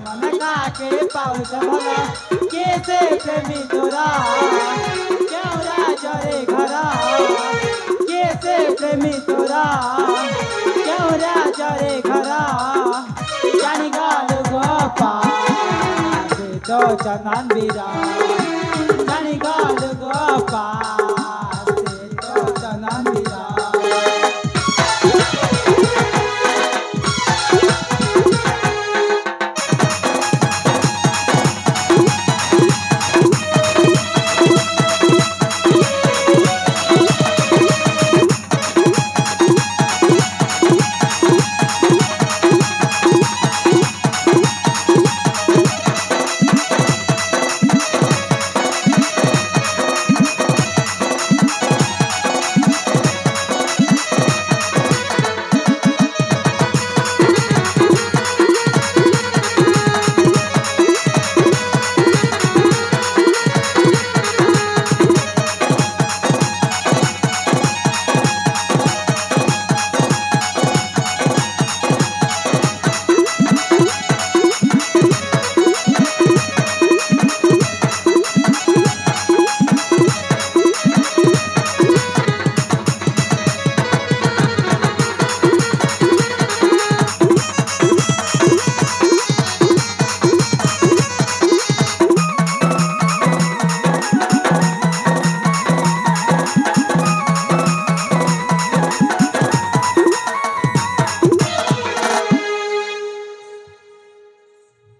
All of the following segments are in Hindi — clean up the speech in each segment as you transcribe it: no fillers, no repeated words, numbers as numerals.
मन काके पाउछ भला कैसे प्रेमी तोरा केउरा जरे घरा कैसे प्रेमी तोरा केउरा जरे घरा जानी गाल गोपा से तो चंदन बीरा जानी गाल गोपा से तो चंदन बीरा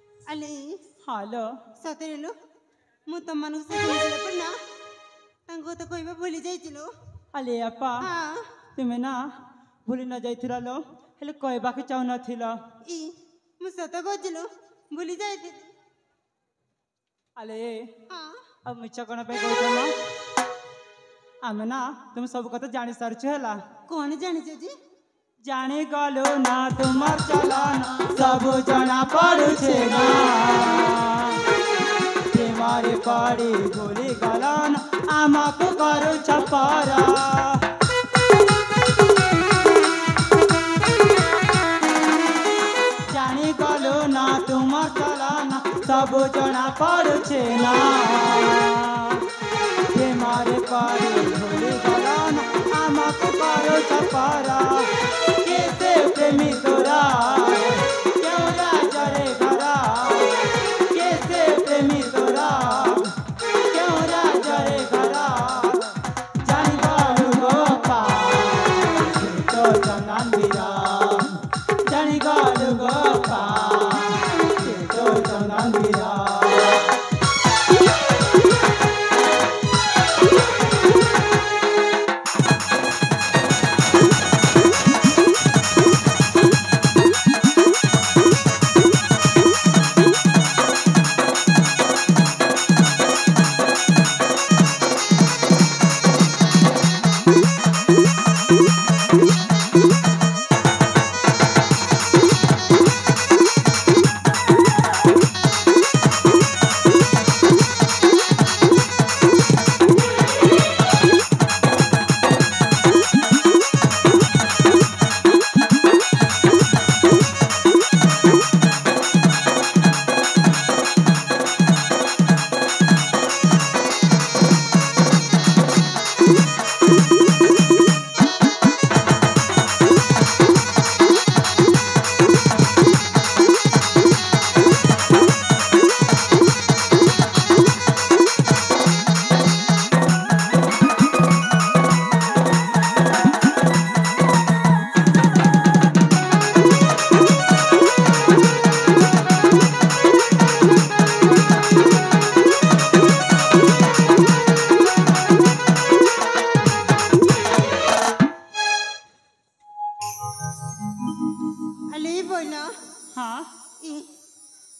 हेलो सतेरेलो मु तमनु से पड़ना तांको तो कोइबा भूली जाइतिलो अले अपा तुमे ना भूली न जाइथिला लो हेले कहबा के चाउ नथिला ई मु सत गजिलो भूली जाइति अले अब मिछ कोन पे कहतला आमे ना तुम सब कथा जानि सारछु हला कोन जानि छ जी जाने गलो ना तुमर चलाना सब जना पड़ू छे ना मारे पड़ी गोली गलान आमा को करू छपारा जानी गलो ना तुमर चलाना सब जना पड़ू छे ना मारे पड़ी गोली गलान आमा को करू छपारा कैसे प्रेमी तोरा केउरा जरे घरा कैसे प्रेमी तोरा केउरा जरे घरा जानी गालू गोपा तो चंदन बीरा जानी गालू गोपा तो चंदन बीरा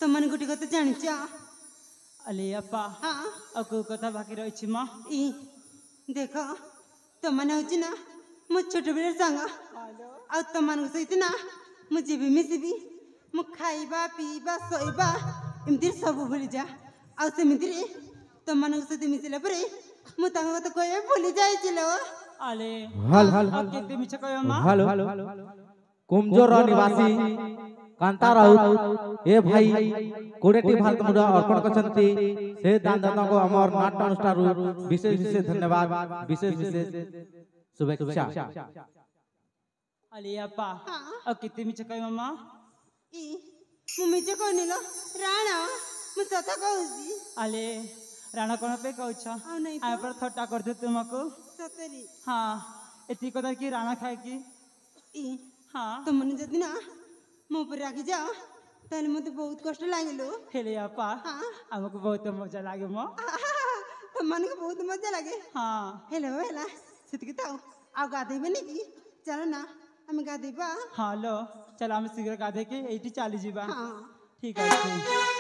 तमन गुटी कत जानिछ अले अपा अकु कथा बाकी रहिछि म ई देखो तमन होछि ना मु छोट बेले संग आ तमन सहित ना मु जीवी मिसिबी मु खाइबा पीबा सोइबा इमतिर सब भूली जा आ सेमितिर तमन सहित मिसिला परे मु तांग कत कोए भूली जाई छिलो अले हल हल केते मिछ कयो मा हल कुमजोर निवासी कांता राउत ए भाई 20टी भारत मुद्रा अर्पण करछंती से दान दाता को हमर नाट्य अनुष्ठान विशेष विशेष धन्यवाद विशेष विशेष शुभेच्छा अले अप्पा अब किती मिच कही मम्मा ई मम्मीचे कोणीला राणा मग स्वतः कहूची अले राणा कोण पे कहूछ नहीं तो। आ पर थट्टा करते तुमको सतरी हाँ एती कदर की राणा खाए की ई हाँ तो मन जदि ना मो पर राखी जाओ ताले मते बहुत कष्ट लागिलो हेले अप्पा हाँ हमको बहुत मजा लागे मो तो मन को बहुत मजा लगे हाँ हेलो हेला सितकी ताऊ आ गाधेबे नी की चलो ना हम गाधेबा हाँ लो चल हम शीघ्र गाधे के एटी चाली जीवा हाँ ठीक है